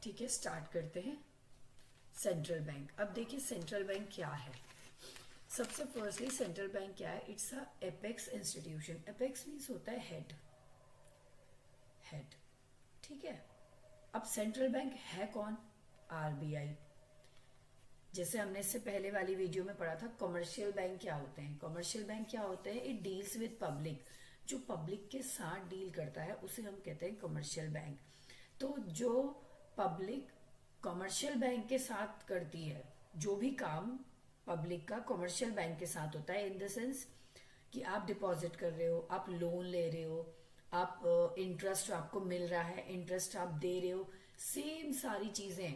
ठीक है, स्टार्ट करते हैं। Central bank. अब देखिए सेंट्रल बैंक क्या है। सबसे फर्स्टली सेंट्रल बैंक क्या है? It's a apex institution. Apex means होता है हेड। हेड, ठीक है। अब सेंट्रल बैंक है कौन? आरबीआई। जैसे हमने इससे पहले वाली वीडियो में पढ़ा था कमर्शियल बैंक क्या होते हैं। कमर्शियल बैंक क्या होते हैं? It deals with public. जो पब्लिक के साथ डील करता है उसे हम कहते हैं कमर्शियल बैंक। तो जो पब्लिक कमर्शियल बैंक के साथ करती है, जो भी काम पब्लिक का कमर्शियल बैंक के साथ होता है, इन द सेंस कि आप डिपॉजिट कर रहे हो, आप लोन ले रहे हो, आप इंटरेस्ट आपको मिल रहा है, इंटरेस्ट आप दे रहे हो, सेम सारी चीजें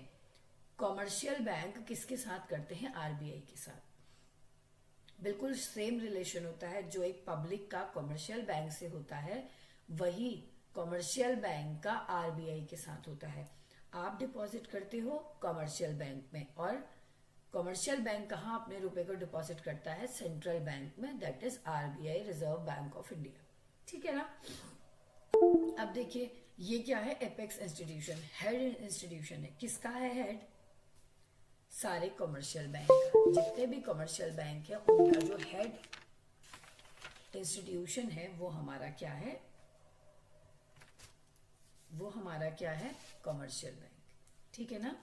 कमर्शियल बैंक किसके साथ करते हैं? आरबीआई के साथ। बिल्कुल सेम रिलेशन होता है जो एक पब्लिक का कमर्शियल बैंक से होता है, वही कमर्शियल बैंक का आरबीआई के साथ होता है। आप डिपॉजिट करते हो कमर्शियल बैंक में, और कमर्शियल बैंक कहाँ अपने रुपए को डिपॉजिट करता है? सेंट्रल बैंक में, that is RBI, reserve bank of India. ठीक है ना। अब देखिए ये क्या है? एपेक्स इंस्टीट्यूशन, हेड इंस्टीट्यूशन है। किसका है हेड? सारे कमर्शियल बैंक का। जितने भी कमर्शियल बैंक है उनका जो हेड इंस्टीट्यूशन है वो हमारा क्या है? वो हमारा क्या है? Commercial bank. ठीक है ना।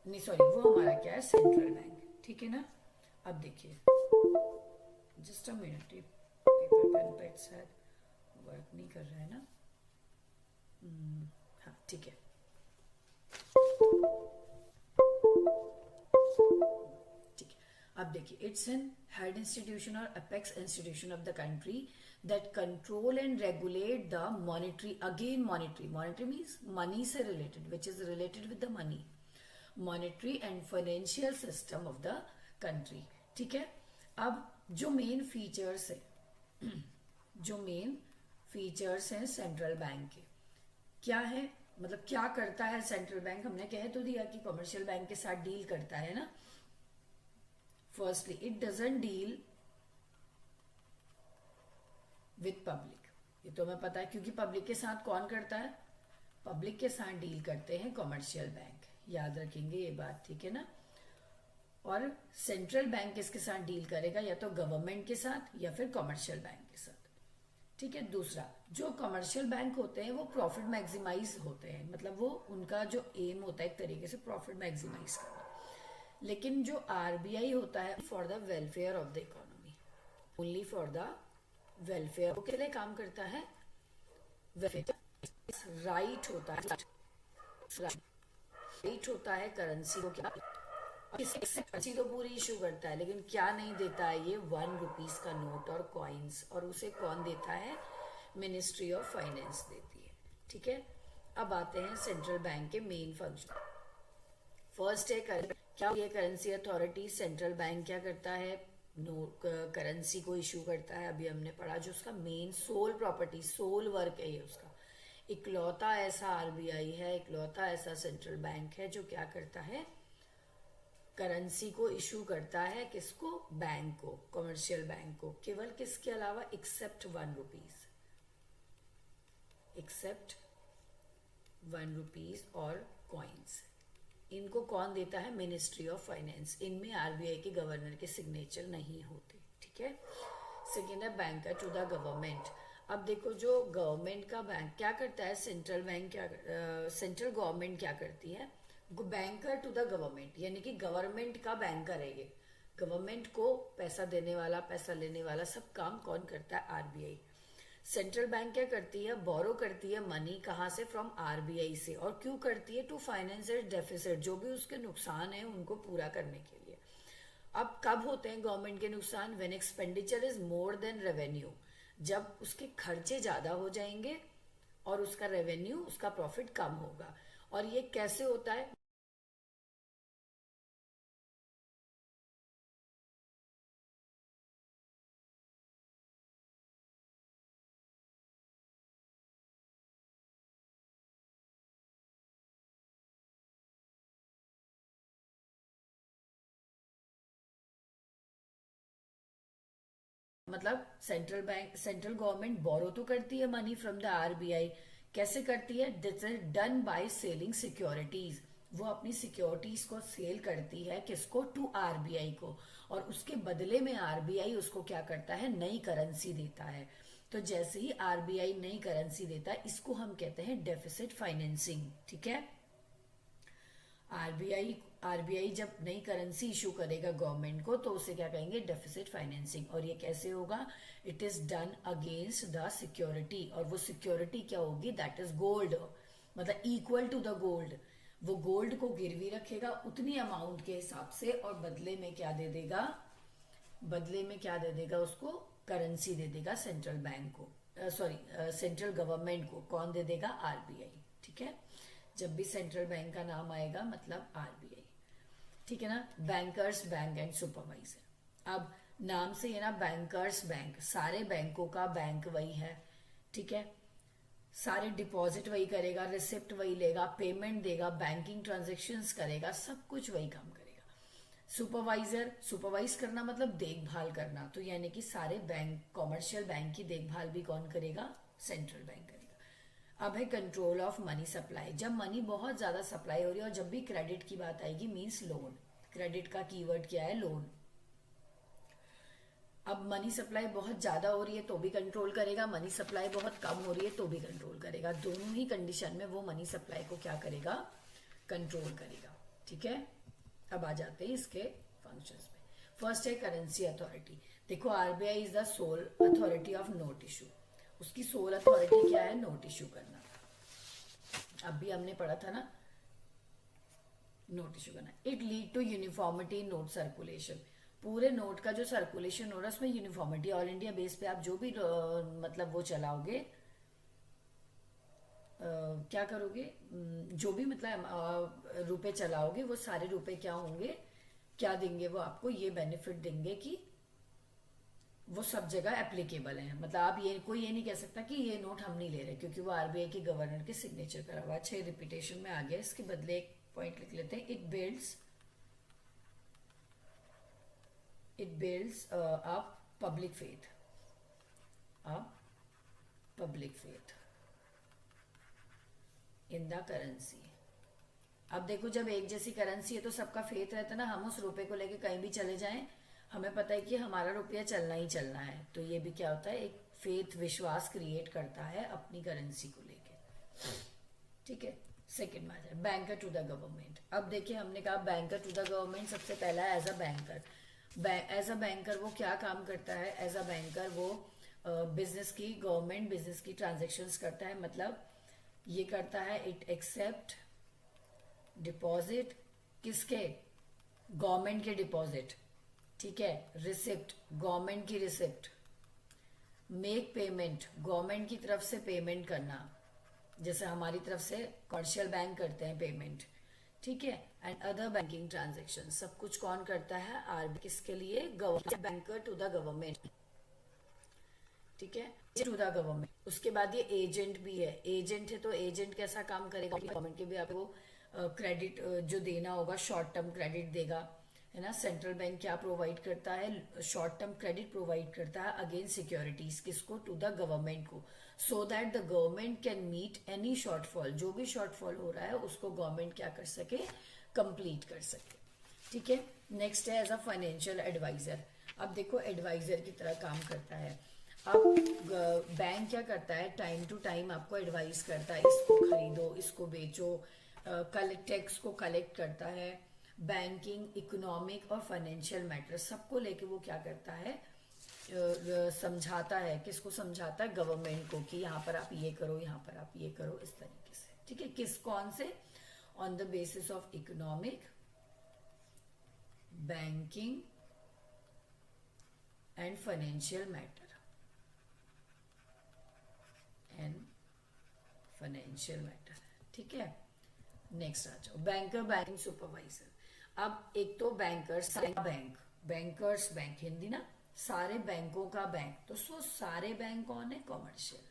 नहीं सॉरी, वो हमारा क्या है? Central bank. ठीक है ना। अब देखिए just a minute, paper pen पेट शायद वर्क नहीं कर रहा है ना। हाँ ठीक है। ठीक है। अब देखिए इट्स एन हेड इंस्टीट्यूशन और apex institution of the country that control and regulate the monetary, again monetary, monetary means money से related, which is related with the money, monetary and financial system of the country. ठीक है। अब जो main features है, जो main features हैं central bank के, क्या है? मतलब क्या करता है सेंट्रल बैंक? हमने कह तो दिया कि कमर्शियल बैंक के साथ डील करता है ना। Firstly it doesn't deal with public, ये तो हमें पता है क्योंकि पब्लिक के साथ कौन करता है? पब्लिक के साथ डील करते हैं कमर्शियल बैंक, याद रखेंगे ये बात। ठीक है ना। और सेंट्रल बैंक किसके साथ डील करेगा? या तो गवर्नमेंट के साथ या फिर कमर्शियल बैंक के साथ। ठीक है। दूसरा, जो कमर्शियल बैंक होते हैं वो प्रॉफिट मैक्सिमाइज होते हैं, मतलब वो उनका जो एम होता है एक तरीके से प्रॉफिट मैक्सिमाइज करना। लेकिन जो आरबीआई होता है for the welfare of the economy, only for the welfare के लिए काम करता है। राइट होता है, राइट होता है करेंसी को, क्या करेंसी तो पूरी इशू करता है, लेकिन क्या नहीं देता है? ये 1 रुपीज का नोट और कॉइन्स। और उसे कौन देता है? मिनिस्ट्री ऑफ फाइनेंस देती है। ठीक है। अब आते हैं सेंट्रल बैंक के मेन फंक्शन। फर्स्ट है क्या ये करेंसी अथॉरिटी। सेंट्रल बैंक क्या करता है? करेंसी को इशू करता है। अभी हमने पढ़ा जो उसका main sole property, sole work है ये उसका। इकलौता ऐसा आरबीआई है, इकलौता ऐसा सेंट्रल बैंक है जो क्या करता है? करेंसी को इशू करता है। किसको? बैंक को, कमर्शियल बैंक को। केवल किसके अलावा? एक्सेप्ट 1 रुपीज, एक्सेप्ट 1 रुपीज और कॉइन्स। इनको कौन देता है? Ministry of finance. इनमें आरबीआई के गवर्नर के सिग्नेचर नहीं होते। ठीक है। सेकेंड है बैंकर टू द गवर्नमेंट। अब देखो जो गवर्नमेंट का बैंक क्या करता है, सेंट्रल बैंक क्या, सेंट्रल गवर्नमेंट क्या करती है? बैंकर टू द गवर्नमेंट, यानी कि गवर्नमेंट का बैंकर है ये। गवर्नमेंट को पैसा देने वाला, पैसा लेने वाला, सब काम कौन करता है? आरबीआई। सेंट्रल बैंक क्या करती है? बोरो करती है मनी, कहाँ से? फ्रॉम आरबीआई से। और क्यों करती है? टू फाइनेंस डेफिसिट, जो भी उसके नुकसान है उनको पूरा करने के लिए। अब कब होते हैं गवर्नमेंट के नुकसान? When expenditure is more than revenue, जब उसके खर्चे ज्यादा हो जाएंगे और उसका रेवेन्यू, उसका प्रॉफिट कम होगा। और ये कैसे होता है? मतलब सेंट्रल बैंक, सेंट्रल गवर्नमेंट बोरो तो करती है मनी फ्रॉम द आरबीआई, कैसे करती है? This is done by selling securities. वो अपनी सिक्योरिटीज को सेल करती है, किसको? टू आरबीआई को, और उसके बदले में आरबीआई उसको क्या करता है? नई करेंसी देता है। तो जैसे ही आरबीआई नई करेंसी देता है, इसको हम कहते हैं डेफिसिट फाइनेंसिंग। ठीक है, आरबीआई आरबीआई जब नई करेंसी इशू करेगा गवर्नमेंट को, तो उसे क्या कहेंगे? Deficit financing. और ये कैसे होगा? It is done against the security, और वो सिक्योरिटी क्या होगी? दैट इज गोल्ड, मतलब इक्वल टू द गोल्ड। वो गोल्ड को गिरवी रखेगा उतनी अमाउंट के हिसाब से, और बदले में क्या दे देगा? बदले में क्या दे देगा उसको? करेंसी दे देगा सेंट्रल बैंक को, सॉरी सेंट्रल गवर्नमेंट को। कौन दे देगा? आरबीआई। ठीक है, जब भी सेंट्रल बैंक का नाम आएगा मतलब आरबीआई। ठीक है ना। Bankers bank and supervisor. अब नाम से ये ना, बैंकर्स बैंक, सारे बैंकों का बैंक वही है। ठीक है, सारे डिपॉजिट वही करेगा, रिसिप्ट वही लेगा, पेमेंट देगा, बैंकिंग ट्रांजेक्शन्स करेगा, सब कुछ वही काम करेगा। सुपरवाइजर, सुपरवाइज करना मतलब देखभाल करना, तो यानी कि सारे बैंक, कॉमर्शियल बैंक की देखभाल भी कौन करेगा? सेंट्रल बैंक करेगा। अब है कंट्रोल ऑफ मनी सप्लाई। जब मनी बहुत ज्यादा सप्लाई हो रही है, और जब भी क्रेडिट की बात आएगी, मींस लोन। क्रेडिट का कीवर्ड क्या है? लोन। अब मनी सप्लाई बहुत ज्यादा हो रही है तो भी कंट्रोल करेगा, मनी सप्लाई बहुत कम हो रही है तो भी कंट्रोल करेगा। दोनों ही कंडीशन में वो मनी सप्लाई को क्या करेगा? कंट्रोल करेगा। ठीक है, अब आ जाते हैं इसके फंक्शंस में। फर्स्ट है करेंसी अथॉरिटी। देखो, RBI is the soul authority of note issue. उसकी सोल अथॉरिटी क्या है? नोट इशू करना। अब भी हमने पढ़ा था ना, नोट इशू करना। It lead to uniformity note circulation. पूरे नोट का जो सर्कुलेशन हो रहा है उसमें यूनिफॉर्मिटी, ऑल इंडिया बेस पे आप जो भी मतलब वो चलाओगे, क्या करोगे, जो भी मतलब रुपए चलाओगे, वो सारे रुपए क्या होंगे? क्या देंगे वो आपको? ये बेनिफिट देंगे कि वो सब जगह एप्लीकेबल है। मतलब आप ये, कोई ये नहीं कह सकता कि ये नोट हम नहीं ले रहे, क्योंकि वो आरबीआई के गवर्नर के सिग्नेचर करा हुआ। अच्छा, रिपीटेशन में आ गया, इसके बदले एक पॉइंट लिख लेते हैं। It builds up public faith, in the currency. अब देखो, जब एक जैसी करेंसी है तो सबका फेथ रहता है ना, हम उस रुपए को लेके कहीं भी चले जाएं, हमें पता है कि हमारा रुपया चलना ही चलना है। तो ये भी क्या होता है? एक फेथ, विश्वास क्रिएट करता है अपनी करेंसी को लेके। ठीक है, सेकंड में आ जाए बैंकर टू द गवर्नमेंट। अब देखिए, हमने कहा बैंकर टू द गवर्नमेंट। सबसे पहला है as a banker. As a banker वो क्या काम करता है? एज अ बैंकर वो बिजनेस की, गवर्नमेंट बिजनेस की ट्रांजेक्शन्स करता है। मतलब ये करता है, इट एक्सेप्ट डिपॉजिट, किसके? गवर्नमेंट के डिपॉजिट। ठीक है, रिसिप्ट, गवर्नमेंट की रिसिप्ट, मेक पेमेंट, गवर्नमेंट की तरफ से पेमेंट करना, जैसे हमारी तरफ से कमर्शियल बैंक करते हैं पेमेंट। ठीक है, एंड अदर बैंकिंग ट्रांजेक्शन, सब कुछ कौन करता है? आरबीआई। किसके लिए? Government, banker to the government. ठीक है, टू द गवर्नमेंट। उसके बाद ये एजेंट भी है। एजेंट है तो एजेंट कैसा काम करेगा? गवर्नमेंट के भी आपको क्रेडिट जो देना होगा, शॉर्ट टर्म क्रेडिट देगा, है ना। सेंट्रल बैंक क्या प्रोवाइड करता है? शॉर्ट टर्म क्रेडिट प्रोवाइड करता है अगेंस्ट सिक्योरिटीज। किसको? टू द गवर्नमेंट को, so that the government can meet any shortfall. जो भी शॉर्टफॉल हो रहा है उसको गवर्नमेंट क्या कर सके? कंप्लीट कर सके। ठीक है, नेक्स्ट है एज अ फाइनेंशियल एडवाइजर। अब देखो, एडवाइजर की तरह काम करता है। अब बैंक क्या करता है? टाइम टू टाइम आपको एडवाइस करता है, इसको खरीदो, इसको बेचो, टैक्स को कलेक्ट करता है, बैंकिंग, इकोनॉमिक और फाइनेंशियल मैटर सबको लेके वो क्या करता है? समझाता है। किसको समझाता है? गवर्नमेंट को, कि यहाँ पर आप ये करो, यहाँ पर आप ये करो, इस तरीके से। ठीक है, किस, कौन से? On the basis of economic, banking and financial matter, ठीक है। नेक्स्ट आ जाओ, बैंकर, बैंकिंग सुपरवाइजर। अब एक तो bankers bank, bankers bank Hindi ना, सारे बैंकों का बैंक। तो सारे बैंक कौन है? कॉमर्शियल,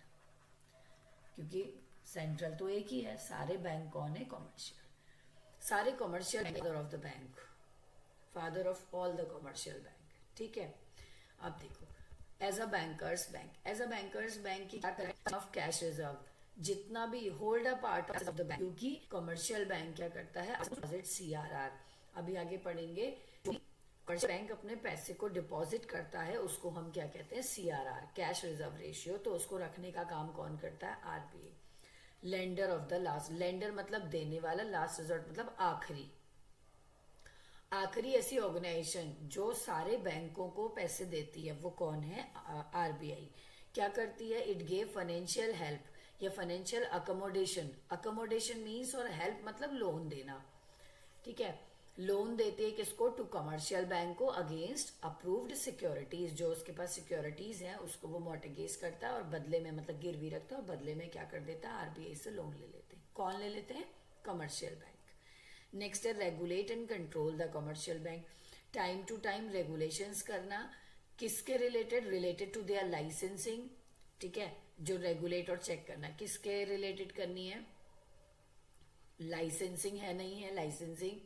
क्योंकि सेंट्रल तो एक ही है। सारे बैंक कौन है? कॉमर्शियल। सारे commercial, father of the bank, father of all the commercial bank. ठीक है, अब देखो, as a banker's bank, as a banker's bank की क्या करें? ऑफ कैश रिजर्व, जितना भी hold a part of the bank, क्योंकि कमर्शियल बैंक क्या करता है, डिपॉजिट CRR। अभी आगे पढ़ेंगे, कमर्शियल बैंक अपने पैसे को डिपॉजिट करता है, उसको हम क्या कहते हैं, CRR, कैश रिजर्व रेशियो। तो उसको रखने का काम कौन करता है, RBI। Lender of the last, lender मतलब देने वाला, लास्ट रिजॉर्ट मतलब आखिरी ऐसी ऑर्गेनाइजेशन जो सारे बैंकों को पैसे देती है, वो कौन है, RBI। क्या करती है, इट गेव फाइनेंशियल हेल्प या फाइनेंशियल अकोमोडेशन, अकोमोडेशन मीन्स और हेल्प मतलब लोन देना, ठीक है। लोन देते हैं किसको, टू कमर्शियल बैंक को, अगेंस्ट अप्रूव्ड सिक्योरिटीज, जो उसके पास सिक्योरिटीज हैं उसको वो मॉर्टगेज करता है और बदले में मतलब गिरवी रखता है और बदले में क्या कर देता है, RBI से लोन ले लेते हैं। कौन ले लेते हैं, कमर्शियल बैंक। नेक्स्ट है regulate and control the commercial bank, time to time regulations करना, किसके related, related to their licensing, ठीक है। जो रेगुलेट और चेक करना किसके रिलेटेड करनी है, लाइसेंसिंग है नहीं है, लाइसेंसिंग,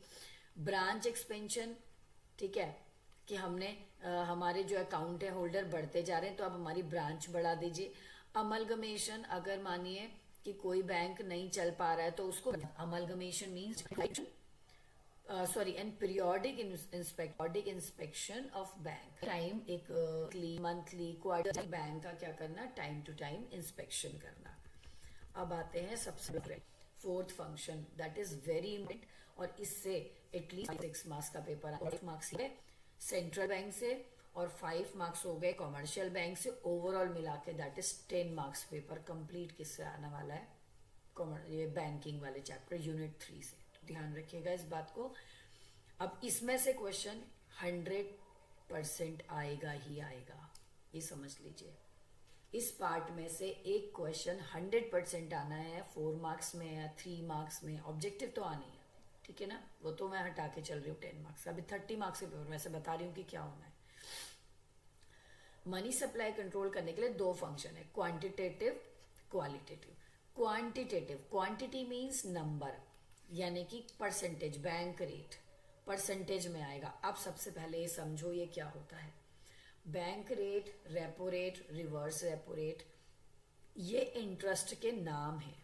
ब्रांच एक्सपेंशन, ठीक है, कि हमने हमारे जो अकाउंट है होल्डर बढ़ते जा रहे हैं तो अब हमारी ब्रांच बढ़ा दीजिए। अमलगमेशन, अगर मानिए कि कोई बैंक नहीं चल पा रहा है तो उसको, amalgamation means and periodic inspection of bank, time एक मंथली क्वार्टरली बैंक का क्या करना, टाइम टू टाइम इंस्पेक्शन करना। अब आते हैं सबसे fourth function, that is very important, और इससे एटलीस्ट 6 मार्क्स का पेपर, 5 मार्क्स सेंट्रल बैंक से और 5 मार्क्स हो गए कमर्शियल बैंक से, ओवरऑल मिला के that is 10 marks paper complete किससे आने वाला है, ये बैंकिंग वाले चैप्टर यूनिट 3 से। तो ध्यान रखिएगा इस बात को। अब इसमें से क्वेश्चन 100% आएगा ही आएगा, ये समझ लीजिए। इस पार्ट में से एक क्वेश्चन 100% आना है, 4 मार्क्स में या 3 मार्क्स में, ऑब्जेक्टिव तो आनी है, ठीक है ना। वो तो मैं हटा के चल रही हूँ 10 मार्क्स, अभी 30 मार्क्स के पेपर वैसे बता रही हूँ कि क्या होना है। मनी सप्लाई कंट्रोल करने के लिए 2 फंक्शन है, quantitative, qualitative. Quantitative, quantity means number, यानी कि परसेंटेज, बैंक रेट परसेंटेज में आएगा। अब सबसे पहले ये समझो ये क्या होता है, bank rate, repo rate, reverse repo rate, ये इंटरेस्ट के नाम है।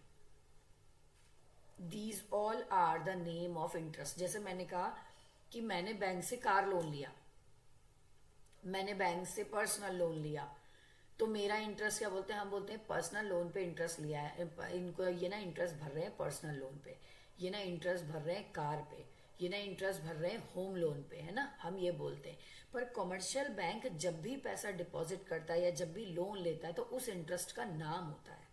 These all are the name of interest. जैसे मैंने कहा कि मैंने बैंक से कार लोन लिया, मैंने बैंक से पर्सनल लोन लिया, तो मेरा इंटरेस्ट क्या बोलते हैं, हम बोलते हैं पर्सनल लोन पे इंटरेस्ट लिया है, इनको ये ना इंटरेस्ट भर रहे हैं पर्सनल लोन पे, ये ना इंटरेस्ट भर रहे हैं कार पे, ये ना इंटरेस्ट भर रहे हैं होम लोन पे, है ना, हम ये बोलते हैं। पर कमर्शियल बैंक जब भी पैसा डिपॉजिट करता है या जब भी लोन लेता है तो उस इंटरेस्ट का नाम होता है।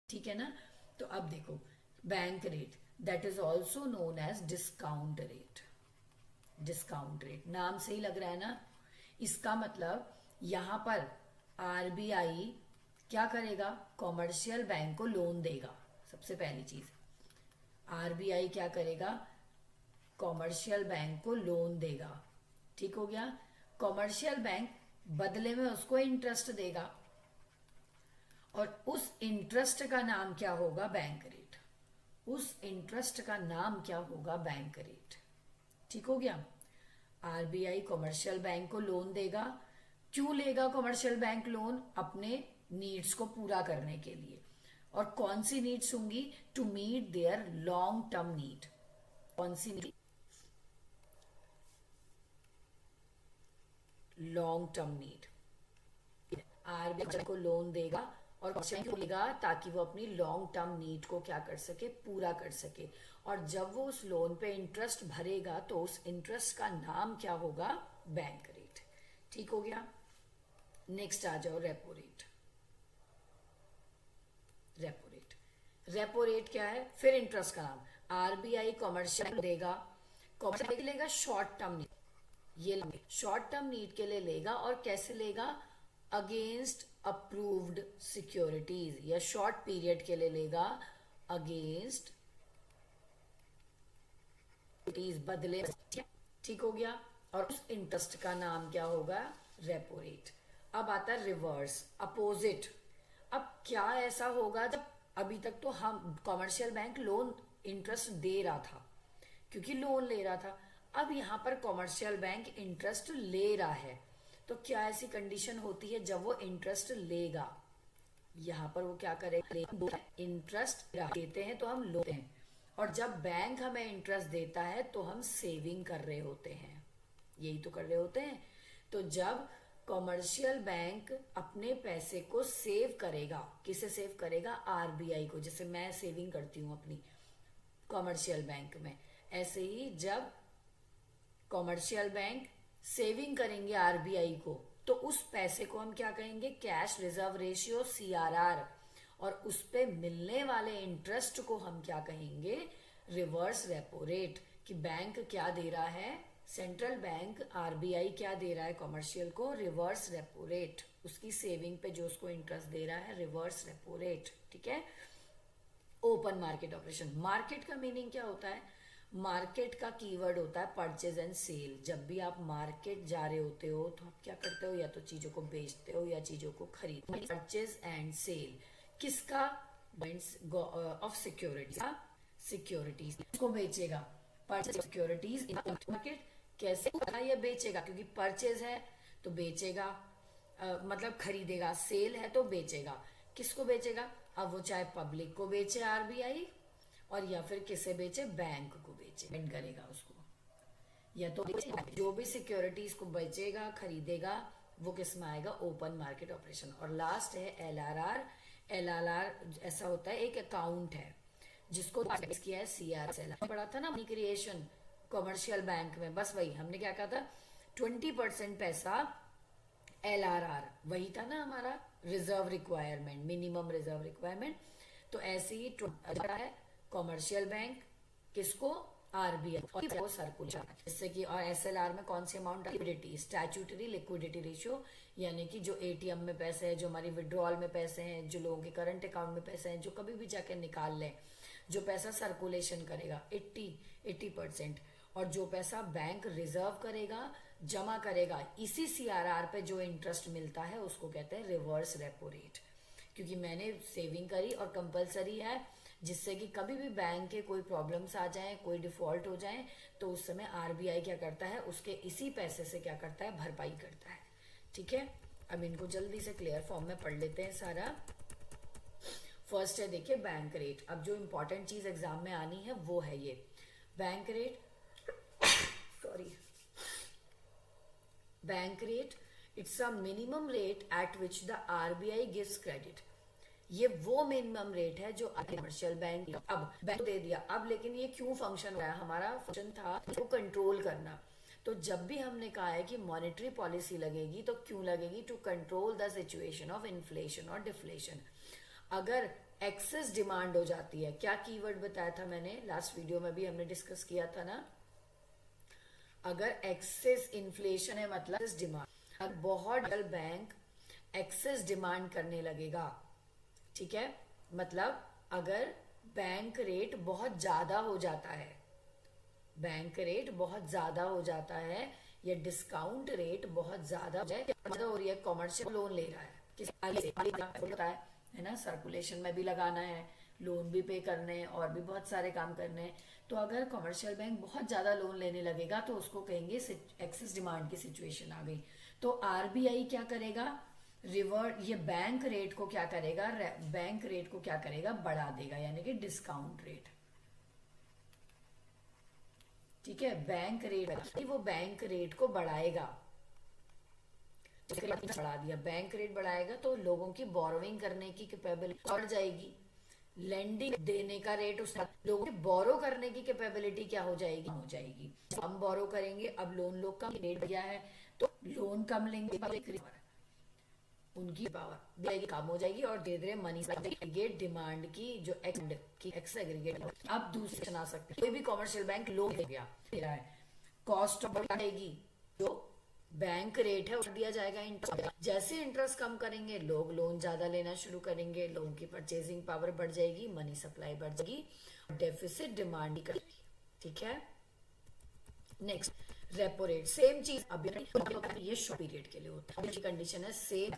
ठीक है ना। तो अब देखो, bank rate that is also known as discount rate. Discount rate नाम से ही लग रहा है ना, इसका मतलब यहां पर RBI क्या करेगा, कॉमर्शियल बैंक को लोन देगा। सबसे पहली चीज, RBI क्या करेगा, कॉमर्शियल बैंक को लोन देगा, ठीक हो गया। कॉमर्शियल बैंक बदले में उसको इंटरेस्ट देगा और उस इंटरेस्ट का नाम क्या होगा, बैंक रेट। उस इंटरेस्ट का नाम क्या होगा, बैंक रेट, ठीक हो गया। RBI कमर्शियल बैंक को लोन देगा। क्यों लेगा कमर्शियल बैंक लोन, अपने नीड्स को पूरा करने के लिए। और कौन सी नीड्स होंगी, to meet their long term need. कौन सी need, long term need. RBI को लोन देगा और क्यों लेगा, ताकि वो अपनी लॉन्ग टर्म नीड को क्या कर सके, पूरा कर सके। और जब वो उस लोन पे इंटरेस्ट भरेगा तो उस इंटरेस्ट का नाम क्या होगा, बैंक रेट, ठीक हो गया। नेक्स्ट आ जाओ, repo rate. Repo rate, repo rate क्या है, फिर इंटरेस्ट का नाम। RBI कमर्शियल देगा, कमर्शियल लेगा शॉर्ट टर्म नीड, ये शॉर्ट टर्म नीड के लिए लेगा। और कैसे लेगा, अगेंस्ट अप्रूव्ड सिक्योरिटीज, या शॉर्ट पीरियड के लिए लेगा अगेंस्ट बदले, ठीक हो गया। और उस इंटरेस्ट का नाम क्या होगा, रेपो रेट। अब आता है रिवर्स, अपोजिट। अब क्या ऐसा होगा, जब अभी तक तो हम कॉमर्शियल बैंक लोन इंटरेस्ट दे रहा था क्योंकि लोन ले रहा था, अब यहां पर कॉमर्शियल बैंक इंटरेस्ट ले रहा है, तो क्या ऐसी कंडीशन होती है जब वो इंटरेस्ट लेगा, यहां पर वो क्या करेगा, इंटरेस्ट देते हैं तो हम लोन हैं, और जब बैंक हमें इंटरेस्ट देता है तो हम सेविंग कर रहे होते हैं, यही तो कर रहे होते हैं। तो जब कॉमर्शियल बैंक अपने पैसे को सेव करेगा, किसे सेव करेगा, आरबीआई को, जैसे मैं सेविंग करती हूँ अपनी कॉमर्शियल बैंक में, ऐसे ही जब कॉमर्शियल बैंक सेविंग करेंगे आरबीआई को, तो उस पैसे को हम क्या कहेंगे, कैश रिजर्व रेशियो, सीआरआर, और उस पे मिलने वाले इंटरेस्ट को हम क्या कहेंगे, रिवर्स रेपो रेट। कि बैंक क्या दे रहा है, सेंट्रल बैंक आरबीआई क्या दे रहा है कॉमर्शियल को, रिवर्स रेपो रेट, उसकी सेविंग पे जो उसको इंटरेस्ट दे रहा है, रिवर्स रेपो रेट, ठीक है। ओपन मार्केट ऑपरेशन, मार्केट का मीनिंग क्या होता है, मार्केट का कीवर्ड होता है परचेज एंड सेल। जब भी आप मार्केट जा रहे होते हो तो आप क्या करते हो, या तो चीजों को बेचते हो या चीजों को खरीदते हो। परचेज एंड सेल किसका, ऑफ सिक्योरिटीज, सिक्योरिटीज को बेचेगा, परचेज सिक्योरिटीज इन मार्केट, कैसे ये बेचेगा, क्योंकि परचेज है तो बेचेगा, मतलब खरीदेगा, सेल है तो बेचेगा, किसको बेचेगा, अब वो चाहे पब्लिक को बेचे आरबीआई, और या फिर किसे बेचे, बैंक को बेचे, पेमेंट करेगा उसको, या तो जो भी सिक्योरिटीज को बेचेगा खरीदेगा वो किस में आएगा, ओपन मार्केट ऑपरेशन। और लास्ट है एलआरआर। एलआरआर ऐसा होता है, एक अकाउंट है जिसको किया है सीआरआर, पढ़ा था ना मनी क्रिएशन कॉमर्शियल बैंक में, बस वही हमने क्या कहा था, 20% पैसा एलआरआर, वही था ना हमारा reserve requirement, minimum reserve requirement. तो ऐसे ही है कॉमर्शियल बैंक किसको, आरबीआई, और वो सर्कुलर, जिससे कि, और एसएलआर में कौन सी amount, liquidity, statutory liquidity ratio, यानी कि जो एटीएम में पैसे हैं, जो हमारी विड्रॉल में पैसे हैं, जो लोगों के करंट अकाउंट में पैसे हैं, जो कभी भी जाके निकाल लें, जो पैसा सर्कुलेशन करेगा 80%, और जो पैसा बैंक रिजर्व करेगा, जमा करेगा, इसी सीआरआर पे जो इंटरेस्ट मिलता है उसको कहते हैं रिवर्स रेपो रेट। क्योंकि मैंने सेविंग करी और कंपलसरी है, जिससे कि कभी भी बैंक के कोई प्रॉब्लम्स आ जाए, कोई डिफॉल्ट हो जाए, तो उस समय आरबीआई क्या करता है, उसके इसी पैसे से क्या करता है, भरपाई करता है, ठीक है। अब इनको जल्दी से क्लियर फॉर्म में पढ़ लेते हैं सारा। फर्स्ट है देखिए बैंक रेट। अब जो इंपॉर्टेंट चीज एग्जाम में आनी है वो है ये bank rate, sorry, bank rate, it's a minimum rate at which the RBI gives credit. ये वो मिनिमम रेट है जो कमर्शियल बैंक, अब बैंक दे दिया, अब लेकिन ये क्यों फंक्शन हो रहा है, हमारा फंक्शन था वो कंट्रोल करना। तो जब भी हमने कहा है कि मॉनेटरी पॉलिसी लगेगी, तो क्यों लगेगी, to control the situation of inflation और डिफ्लेशन। अगर एक्सेस डिमांड हो जाती है, क्या कीवर्ड बताया था मैंने लास्ट वीडियो में भी हमने डिस्कस किया था ना, अगर एक्सेस इन्फ्लेशन है मतलब डिमांड, अगर बहुत बैंक एक्सेस डिमांड करने लगेगा, ठीक है, मतलब अगर बैंक रेट बहुत ज्यादा हो जाता है, बैंक रेट बहुत ज्यादा हो जाता है, या डिस्काउंट रेट बहुत ज्यादा हो जाए, मतलब हो रही है कॉमर्शियल लोन ले रहा है, होता है ना, सर्कुलेशन में भी लगाना है, लोन भी पे करने हैं, और भी बहुत सारे काम करने हैं। तो अगर कॉमर्शियल बैंक बहुत ज्यादा लोन लेने लगेगा तो उसको कहेंगे एक्सेस डिमांड की सिचुएशन आ गई। तो आरबीआई क्या करेगा, रिवर्ट, ये बैंक रेट को क्या करेगा, बैंक रेट को क्या करेगा, बढ़ा देगा, यानी कि डिस्काउंट रेट, ठीक है। बैंक रेट, वो बैंक रेट को बढ़ाएगा, बढ़ा दिया, बैंक रेट बढ़ाएगा तो लोगों की बोरोविंग करने की कैपेबिलिटी बढ़ जाएगी, लेंडिंग देने का रेट, उस लोगों के बोरो करने की कैपेबिलिटी क्या हो जाएगी, हो जाएगी। हम बोरो करेंगे, अब लोन लोग कम, रेट बढ़ गया है तो लोन कम लेंगे, उनकी पावर कम हो जाएगी, और धीरे धीरे मनी एग्रीगेट डिमांड की जो एक्स एग्रीगेट, अब दूसरे सुना सकते हैं, कोई भी कॉमर्शियल बैंक लोन दे गया, कॉस्ट बढ़ जाएगी, जो बैंक रेट है, दिया जाएगा इंटरेस्ट। जैसे इंटरेस्ट कम करेंगे लोग लोन ज्यादा लेना शुरू करेंगे, लोगों की परचेजिंग पावर बढ़ जाएगी, मनी सप्लाई बढ़ जाएगी, डेफिसिट डिमांड करेगी। ठीक है, नेक्स्ट रेपो रेट, सेम चीज अभी ये शॉर्ट पीरियड के लिए होता है, कंडीशन है सेम,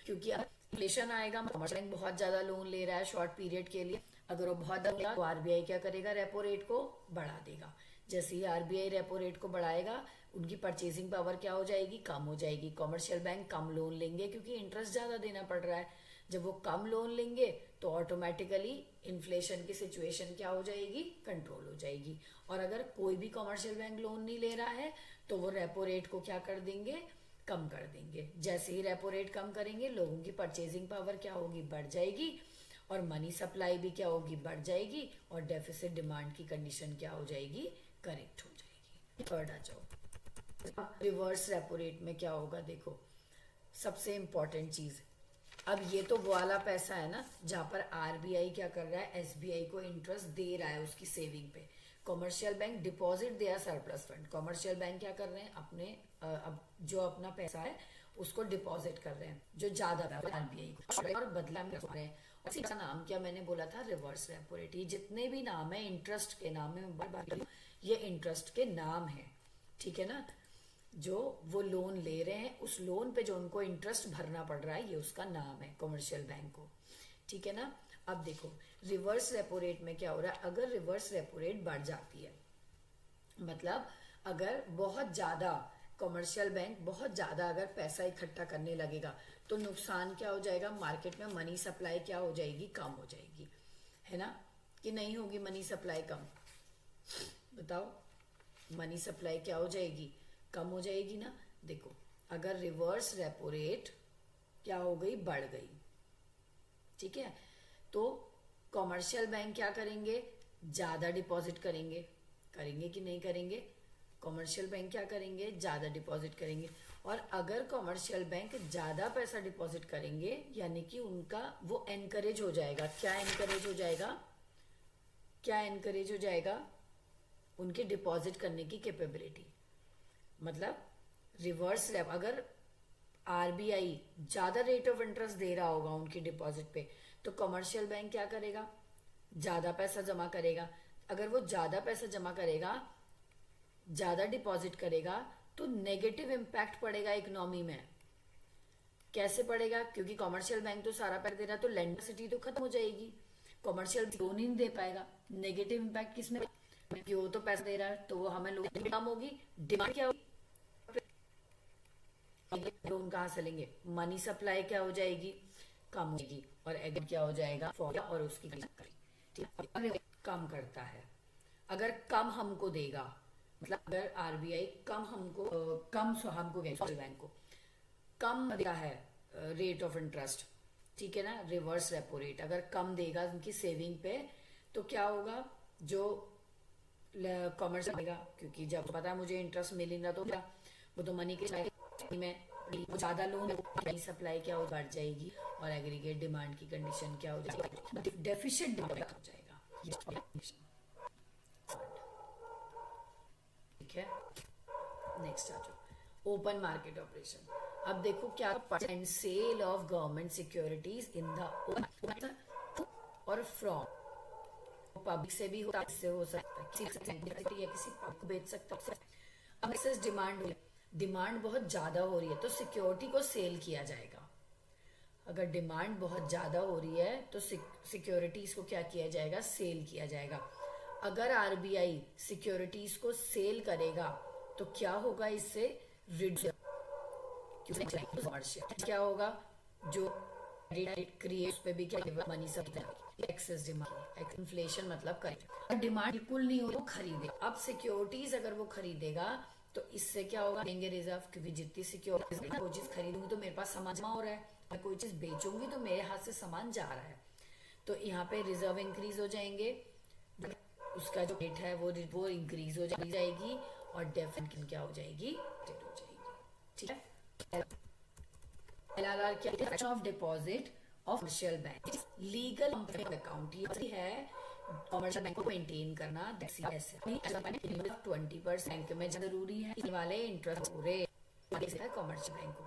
क्योंकि इन्फ्लेशन आएगा, कमर्शियल बैंक बहुत ज्यादा लोन ले रहा है शॉर्ट पीरियड के लिए, अगर वो बहुत ज्यादा तो आरबीआई क्या करेगा, रेपो रेट को बढ़ा देगा। जैसे ही आरबीआई रेपो रेट को बढ़ाएगा उनकी परचेजिंग पावर क्या हो जाएगी, कम हो जाएगी, कमर्शियल बैंक कम लोन लेंगे क्योंकि इंटरेस्ट ज्यादा देना पड़ रहा है। जब वो कम लोन लेंगे तो ऑटोमेटिकली इन्फ्लेशन की सिचुएशन क्या हो जाएगी, कंट्रोल हो जाएगी। और अगर कोई भी कमर्शियल बैंक लोन नहीं ले रहा है तो वो रेपो रेट को क्या कर देंगे, कम कर देंगे। जैसे ही रेपो रेट कम करेंगे लोगों की परचेजिंग पावर क्या होगी, बढ़ जाएगी, और मनी सप्लाई भी क्या होगी, बढ़ जाएगी, और डेफिसिट डिमांड की कंडीशन क्या हो जाएगी, करेक्ट हो जाएगी। थर्ड आ जाओ, रिवर्स रेपो रेट में क्या होगा, देखो सबसे इंपॉर्टेंट चीज, अब ये तो वो वाला पैसा है ना जहां पर आरबीआई क्या कर रहा है, एसबीआई को इंटरेस्ट दे रहा है उसकी सेविंग पे, कमर्शियल बैंक डिपॉजिट दिया सरप्लस फंड, कमर्शियल बैंक क्या कर रहे हैं, अपने अब जो अपना पैसा है उसको डिपॉजिट कर रहे हैं जो ज्यादा आरबीआई को, और बदला में रख रहे हैं। और इसका नाम क्या मैंने बोला था, रिवर्स रेपो रेट। ये जितने भी नाम है इंटरेस्ट के नाम है, बार ये इंटरेस्ट के नाम है, ठीक है ना। जो वो लोन ले रहे हैं उस लोन पे जो उनको इंटरेस्ट भरना पड़ रहा है, ये उसका नाम है कमर्शियल बैंक को, ठीक है ना। अब देखो रिवर्स रेपो रेट में क्या हो रहा है, अगर रिवर्स रेपो रेट बढ़ जाती है, मतलब अगर बहुत ज्यादा कमर्शियल बैंक बहुत ज्यादा अगर पैसा इकट्ठा करने लगेगा तो नुकसान क्या हो जाएगा, मार्केट में मनी सप्लाई क्या हो जाएगी, कम हो जाएगी, है ना, कि नहीं होगी मनी सप्लाई कम, बताओ, मनी सप्लाई क्या हो जाएगी, कम हो जाएगी ना। देखो अगर रिवर्स रेपो रेट क्या हो गई, बढ़ गई, ठीक है, तो कमर्शियल बैंक क्या करेंगे, ज्यादा डिपॉजिट करेंगे, करेंगे कि नहीं करेंगे, कमर्शियल बैंक क्या करेंगे, ज्यादा डिपॉजिट करेंगे। और अगर कमर्शियल बैंक ज्यादा पैसा डिपॉजिट करेंगे यानी कि उनका वो एनकरेज हो जाएगा, क्या एनकरेज हो जाएगा, क्या एनकरेज हो जाएगा, उनके डिपॉजिट करने की कैपेबिलिटी। मतलब रिवर्स रेप, अगर आरबीआई ज्यादा रेट ऑफ इंटरेस्ट दे रहा होगा उनकी डिपॉजिट पे तो कमर्शियल बैंक क्या करेगा, ज्यादा पैसा जमा करेगा। अगर वो ज्यादा पैसा जमा करेगा, ज्यादा डिपॉजिट करेगा तो नेगेटिव इम्पैक्ट पड़ेगा इकोनॉमी में। कैसे पड़ेगा, क्योंकि कमर्शियल बैंक तो सारा पैसा दे रहा है तो लेंडसिटी तो खत्म हो जाएगी, कमर्शियल लोन ही नहीं दे पाएगा। नेगेटिव इम्पैक्ट किसमें, कि वो तो पैसा दे रहा है तो वो हमें लोन कम होगी, डिमांड क्या होगी, लोन कहाँ से लेंगे, मनी सप्लाई क्या हो जाएगी, कम हो जाएगी, और एग्रीड क्या हो जाएगा, और उसकी कम करता है। अगर कम हमको देगा, मतलब अगर आरबीआई कम हमको बैंक को कम देगा है रेट ऑफ इंटरेस्ट, ठीक है ना, रिवर्स रेपो रेट अगर कम देगा उनकी सेविंग पे तो क्या होगा, जो कॉमर्शियल देगा, क्योंकि जब पता है मुझे इंटरेस्ट मिल रहा तो वो तो मनी के में वो ज्यादा लोन मनी सप्लाई क्या हो, बढ़ जाएगी, और एग्रीगेट डिमांड की कंडीशन क्या हो जाएगी, डेफिशिएंट डिमांड हो जाएगा, ठीक है। नेक्स्ट आ जाओ, ओपन मार्केट ऑपरेशन। अब देखो क्या percent sale of government securities in the open और फ्रॉम पब्लिक से भी होता है, हो सकता है किसी पब्लिक को बेच सकता है। अब एक्सेस डिमांड बहुत ज्यादा हो रही है तो सिक्योरिटी को सेल किया जाएगा। अगर डिमांड बहुत ज्यादा हो रही है तो सिक्योरिटीज को क्या किया जाएगा, सेल किया जाएगा। अगर आरबीआई सिक्योरिटीज को सेल करेगा तो क्या होगा, इससे क्या होगा, जो क्रिएट पे भी क्या money supply, excess demand, inflation मतलब करेक्ट, डिमांड बिल्कुल नहीं हो तो खरीदे। अब सिक्योरिटीज अगर वो खरीदेगा तो इससे क्या होगा, देंगे रिजर्व, क्योंकि जितनी सिक्योरिटीज कोई चीज खरीदूंगी तो मेरे पास सामान जमा हो रहा है, और कोई चीज बेचूंगी तो मेरे हाथ से सामान जा रहा है, तो यहाँ पे रिजर्व इंक्रीज हो जाएंगे, उसका जो रेट है वो इंक्रीज हो जाएगी, और डेफिनेटली क्या हो जाएगी, ठीक है। एलआरआर क्या of deposit of commercial bank, legal account ये है कमर्शियल बैंक को मेंटेन करना, 20% बैंक में जरूरी है वाले इंटरेस्ट हो रहे कॉमर्शियल बैंक को।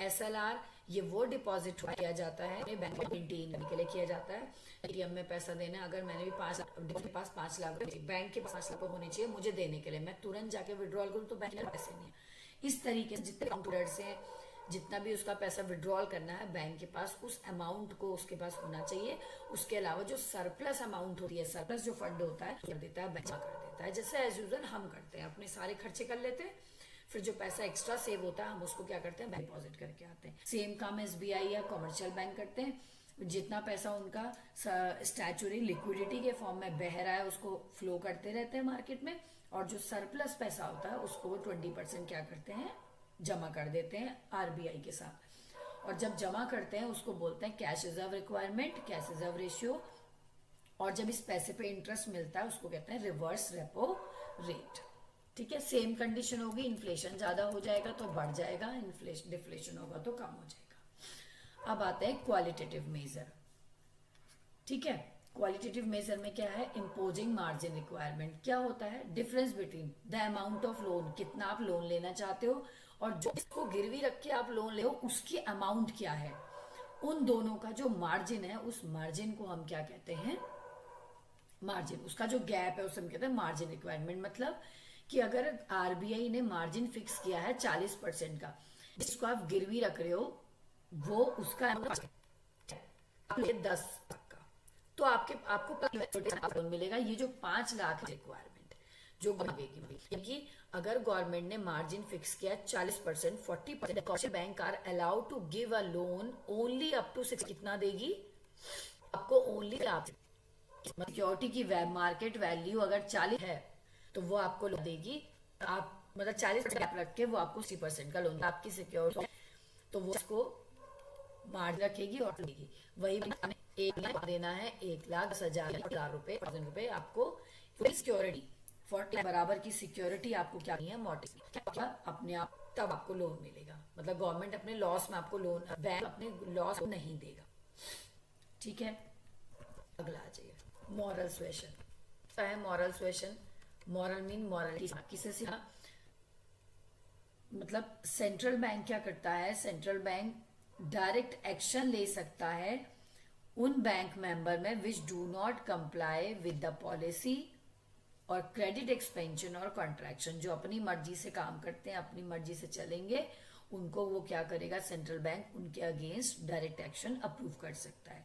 SLR ये वो डिपॉजिट किया जाता है बैंक में मेंटेन करने के लिए किया जाता है। एटीएम में पैसा देना, अगर मैंने भी 5 लाख, के पास 5 लाख बैंक के पास 5 लाख होने चाहिए मुझे देने के लिए, मैं तुरंत जाके विड्रॉल करूँ तो बैंक में पैसे नहीं है। इस तरीके से जितने काउंटर से जितना भी उसका पैसा विड्रॉल करना है बैंक के पास उस अमाउंट को उसके पास होना चाहिए। उसके अलावा जो सरप्लस अमाउंट होती है, सरप्लस जो फंड होता है कर देता है, बैंक कर देता है, जैसे एज यूजुअल हम करते हैं, अपने सारे खर्चे कर लेते हैं, फिर जो पैसा एक्स्ट्रा सेव होता है हम उसको क्या करते हैं, बैंक डिपॉजिट करके आते हैं। सेम काम SBI या कमर्शियल बैंक करते हैं। जितना पैसा उनका स्टैचुरी लिक्विडिटी के फॉर्म में बह रहा है उसको फ्लो करते रहते हैं मार्केट में, और जो सरप्लस पैसा होता है उसको वो 20% क्या करते हैं, जमा कर देते हैं RBI के साथ। और जब जमा करते हैं उसको बोलते हैं cash reserve requirement, cash reserve ratio, और जब इस पैसे पे इंटरेस्ट मिलता है उसको कहते हैं रिवर्स रेपो रेट। ठीक है, सेम कंडीशन होगी, इन्फ्लेशन ज्यादा हो जाएगा तो बढ़ जाएगा, इन्फ्लेशन डिफ्लेशन होगा तो कम हो जाएगा। अब आते हैं क्वालिटेटिव मेजर। ठीक है, क्वालिटेटिव मेजर में क्या है, इम्पोजिंग मार्जिन रिक्वायरमेंट। क्या होता है, difference between the amount of loan, कितना आप लोन लेना चाहते हो, और जो इसको गिरवी रख के आप लोन ले हो उसकी अमाउंट क्या है, उन दोनों का जो मार्जिन है उस मार्जिन को हम क्या कहते हैं, मार्जिन। उसका जो गैप है उसे हम कहते हैं मार्जिन रिक्वायरमेंट। मतलब कि अगर RBI ने मार्जिन फिक्स किया है 40% का, जिसको आप गिरवी रख रहे हो वो उसका 10 का, तो आपको मिलेगा ये जो 5 लाख रिक्वायरमेंट जो मांगेगी। क्योंकि अगर गवर्नमेंट ने मार्जिन फिक्स किया 40%, 40% commercial bank are allowed to give a loan only up to 6, कितना देगी आपको, ओनली आप सिक्योरिटी की मार्केट वैल्यू अगर 40 है तो वो आपको लोन देगी, आप मतलब 40% रख के वो आपको 60% का लोन, आपकी सिक्योरिटी तो वो उसको मार्जिन रखेगी और देगी। वही 1 लाख देना है, 1,10,000 रुपए आपको सिक्योरिटी 40 बराबर की सिक्योरिटी आपको क्या नहीं है, मॉर्टिगेज क्या अपने आप, तब आपको लोन मिलेगा। मतलब गवर्नमेंट अपने लॉस में आपको लोन, बैंक अपने लॉस को नहीं देगा। ठीक है, अगला आ जाइए, मॉरल सुएशन। क्या है moral suasion? Moral mean morality, किसे सीखा, मतलब सेंट्रल बैंक क्या करता है, सेंट्रल बैंक डायरेक्ट एक्शन ले सकता है उन बैंक मेंबर में which do not comply with the policy और क्रेडिट एक्सपेंशन और कॉन्ट्रैक्शन, जो अपनी मर्जी से काम करते हैं, अपनी मर्जी से चलेंगे, उनको वो क्या करेगा, सेंट्रल बैंक उनके अगेंस्ट डायरेक्ट एक्शन अप्रूव कर सकता है।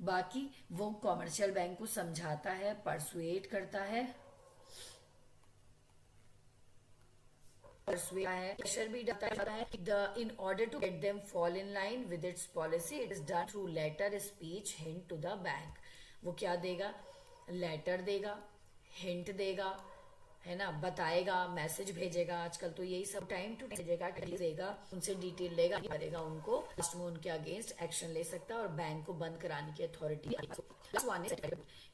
बाकी वो कॉमर्शियल बैंक को समझाता है, परसुएट करता है, प्रेशर भी डालता है। In order to get them fall in line with its policy, it is done through letter, speech, hint to the bank. वो क्या देगा, लेटर देगा, हिंट देगा, है ना, बताएगा, मैसेज भेजेगा, आजकल तो यही सब टाइम टू भेजेगा, देगा, उनसे डिटेल लेगा, करेगा उनको, लिस्ट में उनके अगेंस्ट एक्शन ले सकता है और बैंक को बंद कराने की अथॉरिटी।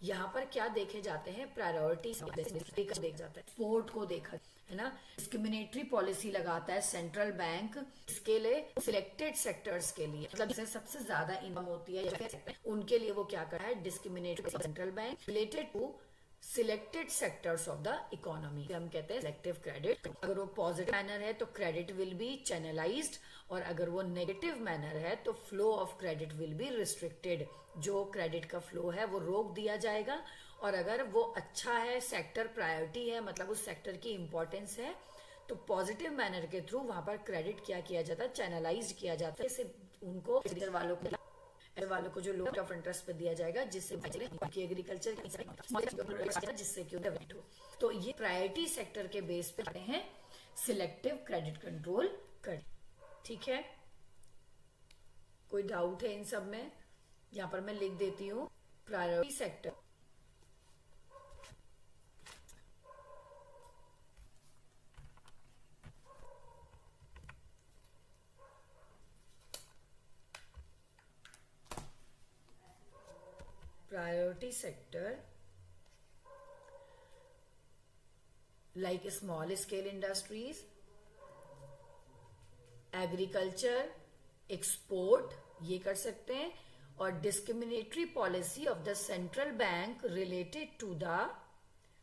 यहाँ पर क्या देखे जाते हैं, प्रायोरिटी देख जाता है, स्पोर्ट को देखा है ना, डिस्क्रिमिनेटरी पॉलिसी लगाता है सेंट्रल बैंक इसके लिए सिलेक्टेड सेक्टर्स के लिए, मतलब जैसे सबसे ज्यादा इनकम होती है उनके लिए वो क्या कर रहा है, discriminatory central bank related to selected sectors of the economy, हम कहते हैं सिलेक्टिव क्रेडिट। अगर वो पॉजिटिव मैनर है तो क्रेडिट विल बी चैनलाइज्ड, और अगर वो नेगेटिव मैनर है तो flow of credit will be restricted, जो क्रेडिट का फ्लो है वो रोक दिया जाएगा। और अगर वो अच्छा है, सेक्टर प्रायोरिटी है, मतलब उस सेक्टर की इंपॉर्टेंस है, तो पॉजिटिव मैनर के थ्रू वहां पर क्रेडिट क्या किया जाता है, चैनलाइज किया जाता है, उनको वालों को जो लोन ऑफ इंटरेस्ट पे दिया जाएगा, जिससे एग्रीकल्चर जिससे कि डेवलप हो। तो ये प्रायोरिटी सेक्टर के बेस पे आते हैं सिलेक्टिव क्रेडिट कंट्रोल कर। ठीक है, कोई डाउट है इन सब में? यहाँ पर मैं लिख देती हूँ priority sector, priority sector like small scale industries, agriculture, export, ये कर सकते हैं, और discriminatory policy of the central bank related to the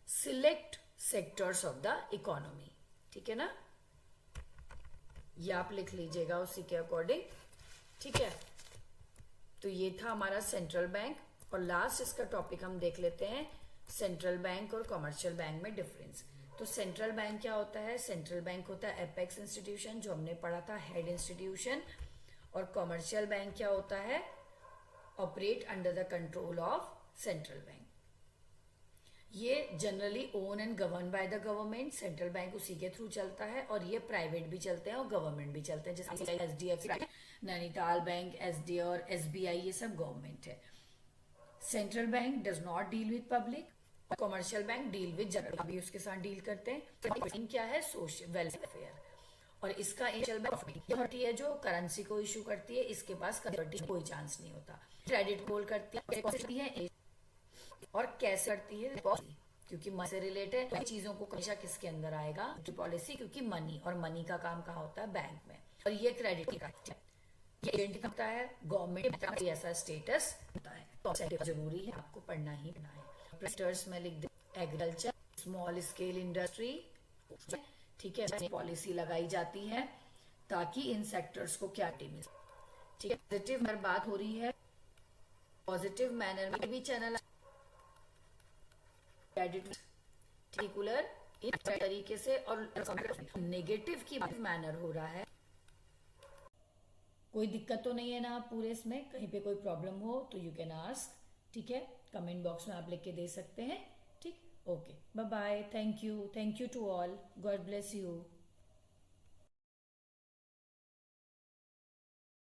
select sectors of the economy। ठीक है ना, ये आप लिख लीजिएगा उसी के अकॉर्डिंग, ठीक है। तो ये था हमारा सेंट्रल बैंक। और लास्ट इसका टॉपिक हम देख लेते हैं, सेंट्रल बैंक और कमर्शियल बैंक में डिफरेंस। तो सेंट्रल बैंक क्या होता है? सेंट्रल बैंक होता है एपेक्स इंस्टीट्यूशन, जो हमने पढ़ा था, हेड इंस्टीट्यूशन। और कमर्शियल बैंक क्या होता है? Operate under the control of central bank. ये generally own and govern by the government, central bank उसी के थ्रू चलता है। और ये प्राइवेट भी चलते हैं और गवर्नमेंट भी चलते हैं, जैसे एचडीएफसी, नैनीताल बैंक, एसडी और एसबीआई, ये सब गवर्नमेंट है। Central bank does not deal with public, commercial bank deal with general, अभी उसके साथ डील करते हैं। क्या है? Social welfare affair. और इसका अथॉरिटी है जो करेंसी को इशू करती है, इसके पास कोई चांस नहीं होता। क्रेडिट होल्ड करती है और कैसे करती है? क्योंकि मनी से रिलेटेड चीजों को हमेशा किसके अंदर आएगा? पॉलिसी, क्योंकि मनी, और मनी का काम कहाँ होता है? बैंक में। और ये क्रेडिट होता है गवर्नमेंट ऐसा स्टेटस होता है, तो जरूरी है, आपको पढ़ना ही पढ़ना है। सेक्टर्स में लिख दे, एग्रीकल्चर, स्मॉल स्केल इंडस्ट्री, ठीक है। पॉलिसी लगाई जाती है ताकि इन सेक्टर्स को क्या मिले, ठीक है। पॉजिटिव मैनर बात हो रही है, पॉजिटिव मैनर में भी चैनल पर्टिकुलर इस तरीके से, और नेगेटिव की मैनर हो रहा है। कोई दिक्कत तो नहीं है ना? आप पूरे इसमें कहीं पे कोई प्रॉब्लम हो तो यू कैन आस्क, ठीक है। कमेंट बॉक्स में आप लिख के दे सकते हैं, ठीक। Okay, bye bye, thank you to all, God bless you.